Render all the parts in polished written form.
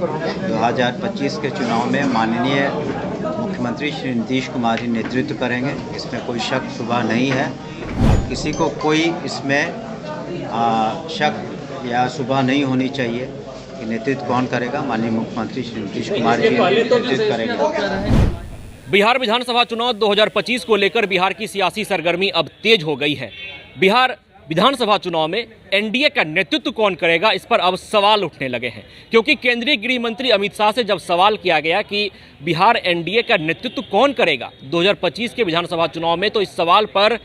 2025 के चुनाव में माननीय मुख्यमंत्री श्री नीतीश कुमार ही नेतृत्व करेंगे, इसमें कोई शक शुबा नहीं है। किसी को कोई इसमें शक या शुबा नहीं होनी चाहिए कि नेतृत्व कौन करेगा। माननीय मुख्यमंत्री श्री नीतीश कुमार जी नेतृत्व करेंगे। बिहार विधानसभा चुनाव 2025 को लेकर बिहार की सियासी सरगर्मी अब तेज हो गई है। बिहार विधानसभा चुनाव में एनडीए का नेतृत्व कौन करेगा, इस पर अब सवाल उठने लगे हैं, क्योंकि केंद्रीय गृह मंत्री अमित शाह से जब सवाल किया गया कि बिहार एनडीए का नेतृत्व कौन करेगा 2025 के विधानसभा चुनाव में, तो इस सवाल पर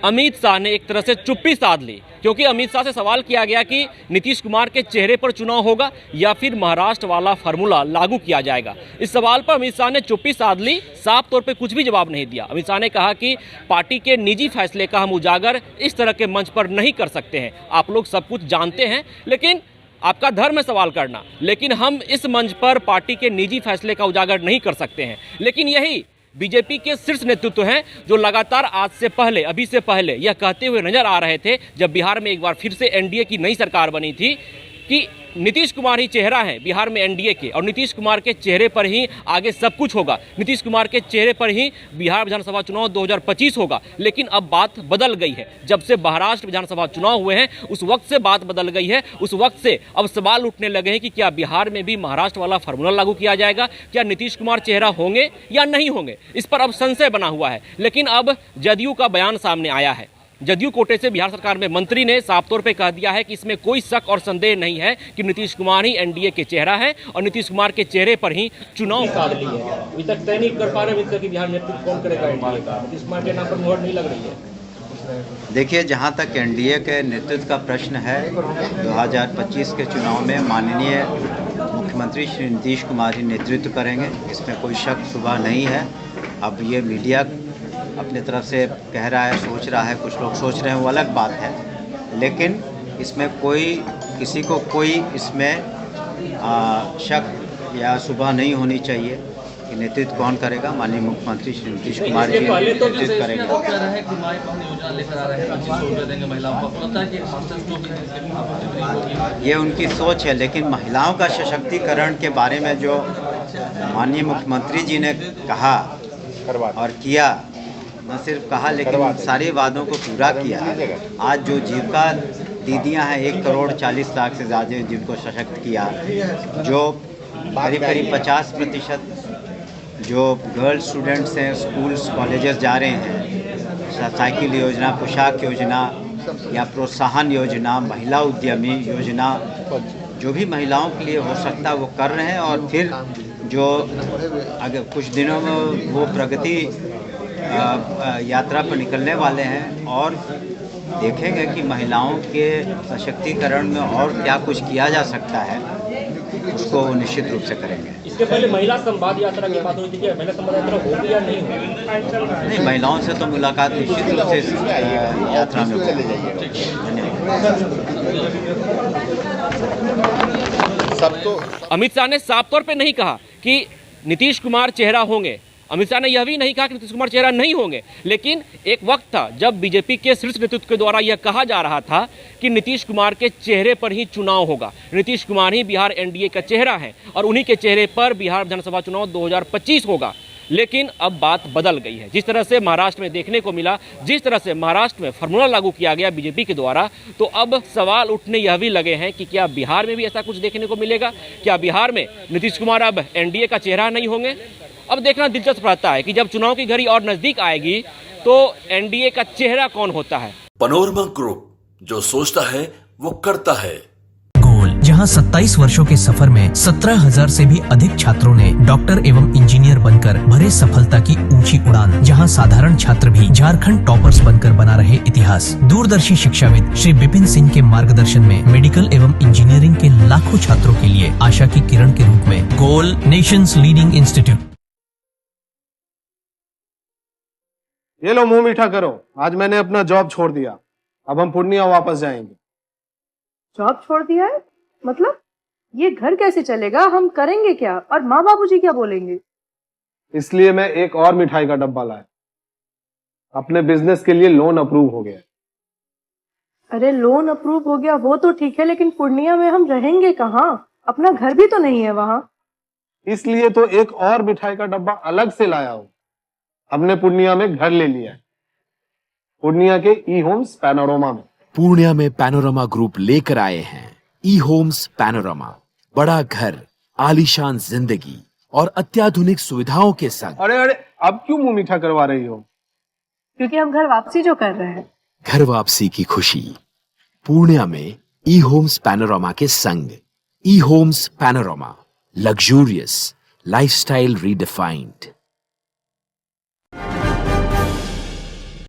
अमित शाह ने एक तरह से चुप्पी साध ली। क्योंकि अमित शाह से सवाल किया गया कि नीतीश कुमार के चेहरे पर चुनाव होगा या फिर महाराष्ट्र वाला फार्मूला लागू किया जाएगा। इस सवाल पर अमित शाह ने चुप्पी साध ली, साफ तौर पे कुछ भी जवाब नहीं दिया। अमित शाह ने कहा कि पार्टी के निजी फैसले का हम उजागर इस तरह के मंच पर नहीं कर सकते हैं। आप लोग सब कुछ जानते हैं, लेकिन आपका धर्म है सवाल करना, लेकिन हम इस मंच पर पार्टी के निजी फैसले का उजागर नहीं कर सकते हैं। लेकिन यही बीजेपी के शीर्ष नेतृत्व हैं जो लगातार आज से पहले, अभी से पहले यह कहते हुए नजर आ रहे थे, जब बिहार में एक बार फिर से एनडीए की नई सरकार बनी थी, कि नीतीश कुमार ही चेहरा है बिहार में एनडीए के, और नीतीश कुमार के चेहरे पर ही आगे सब कुछ होगा, नीतीश कुमार के चेहरे पर ही बिहार विधानसभा चुनाव 2025 होगा। लेकिन अब बात बदल गई है। जब से महाराष्ट्र विधानसभा चुनाव हुए हैं उस वक्त से बात बदल गई है। उस वक्त से अब सवाल उठने लगे हैं कि क्या बिहार में भी महाराष्ट्र वाला फार्मूला लागू किया जाएगा, क्या नीतीश कुमार चेहरा होंगे या नहीं होंगे, इस पर अब संशय बना हुआ है। लेकिन अब जदयू का बयान सामने आया है। जदयू कोटे से बिहार सरकार में मंत्री ने साफ तौर पे कह दिया है कि इसमें कोई शक और संदेह नहीं है कि नीतीश कुमार ही एनडीए के चेहरा है और नीतीश कुमार के चेहरे पर ही चुनाव साध ली है। अभी तक तय नहीं कर पा रहे कि बिहार नेतृत्व कौन करेगा एनडीए का, नीतीश कुमार के नाम पर मुहर नहीं लग रही है। देखिए, जहाँ तक एनडीए के नेतृत्व का प्रश्न है, 2025 के चुनाव में माननीय मुख्यमंत्री श्री नीतीश कुमार ही नेतृत्व करेंगे, इसमें कोई शक शुबा नहीं है। अब ये मीडिया अपने तरफ से कह रहा है, सोच रहा है, कुछ लोग सोच रहे हैं, वो अलग बात है, लेकिन इसमें कोई किसी को कोई इसमें शक या शुबा नहीं होनी चाहिए कि नेतृत्व कौन करेगा। माननीय मुख्यमंत्री श्री नीतीश कुमार जी नेतृत्व करेंगे। ये उनकी सोच है, लेकिन महिलाओं का सशक्तिकरण के बारे में जो माननीय मुख्यमंत्री जी ने कहा और किया, न सिर्फ कहा लेकिन सारे वादों को पूरा किया। आज जो जीविका दीदियां हैं 1,40,00,000 से ज़्यादा जिनको सशक्त किया, जो करीब 50% जो गर्ल्स स्टूडेंट्स हैं स्कूल्स कॉलेजेस जा रहे हैं, साइकिल योजना, पोशाक योजना या प्रोत्साहन योजना, महिला उद्यमी योजना, जो भी महिलाओं के लिए हो सकता है वो कर रहे हैं। और फिर जो अगर कुछ दिनों में वो प्रगति यात्रा पर निकलने वाले हैं और देखेंगे कि महिलाओं के सशक्तिकरण में और क्या कुछ किया जा सकता है, उसको वो निश्चित रूप से करेंगे। इसके पहले महिला संवाद यात्रा की बात हुई थी, क्या महिला संवाद यात्रा होगी या नहीं होगी? नहीं, महिलाओं से तो मुलाकात निश्चित रूप से यात्रा में होगी। अमित शाह ने साफ तौर पे नहीं कहा कि नीतीश कुमार चेहरा होंगे। अमित शाह ने यह भी नहीं कहा कि नीतीश कुमार चेहरा नहीं होंगे। लेकिन एक वक्त था जब बीजेपी के शीर्ष नेतृत्व के द्वारा यह कहा जा रहा था कि नीतीश कुमार के चेहरे पर ही चुनाव होगा, नीतीश कुमार ही बिहार एनडीए का चेहरा है और उन्हीं के चेहरे पर बिहार विधानसभा चुनाव 2025 होगा। लेकिन अब बात बदल गई है। जिस तरह से महाराष्ट्र में देखने को मिला, जिस तरह से महाराष्ट्र में फार्मूला लागू किया गया बीजेपी के द्वारा, तो अब सवाल उठने यह भी लगे हैं कि क्या बिहार में भी ऐसा कुछ देखने को मिलेगा? क्या बिहार में नीतीश कुमार अब एनडीए का चेहरा नहीं होंगे? अब देखना दिलचस्प रहता है कि जब चुनाव की घड़ी और नजदीक आएगी तो एनडीए का चेहरा कौन होता है। पनोरमा ग्रुप, जो सोचता है वो करता है। जहां 27 वर्षों के सफर में 17,000 से भी अधिक छात्रों ने डॉक्टर एवं इंजीनियर बनकर भरे सफलता की ऊंची उड़ान, जहां साधारण छात्र भी झारखंड टॉपर्स बनकर बना रहे इतिहास। दूरदर्शी शिक्षाविद श्री विपिन सिंह के मार्गदर्शन में मेडिकल एवं इंजीनियरिंग के लाखों छात्रों के लिए आशा की किरण के रूप में गोल, नेशंस लीडिंग इंस्टीट्यूट। ये लो, मुंह मीठा करो। आज मैंने अपना जॉब छोड़ दिया, अब हम पूर्णिया वापस जाएंगे। जॉब छोड़ दिया है? मतलब ये घर कैसे चलेगा? हम करेंगे क्या? और माँ बाबूजी क्या बोलेंगे? इसलिए मैं एक और मिठाई का डब्बा लाया। अपने बिजनेस के लिए लोन अप्रूव हो गया। अरे लोन अप्रूव हो गया वो तो ठीक है, लेकिन पूर्णिया में हम रहेंगे कहाँ? अपना घर भी तो नहीं है वहाँ। इसलिए तो एक और मिठाई का डब्बा अलग से लाया हूं। हमने पूर्णिया में घर ले लिया है, पूर्णिया के ई होम्स पैनोरमा में। पूर्णिया में पैनोरमा ग्रुप लेकर आए हैं ई होम्स पैनोरमा। बड़ा घर, आलीशान जिंदगी और अत्याधुनिक सुविधाओं के संग। अरे अरे, अब क्यों मुंह मीठा करवा रही हो? क्योंकि हम घर वापसी जो कर रहे हैं। घर वापसी की खुशी पूर्णिया में ई होम्स पैनोरमा के संग। E Homes Panorama, luxurious lifestyle redefined.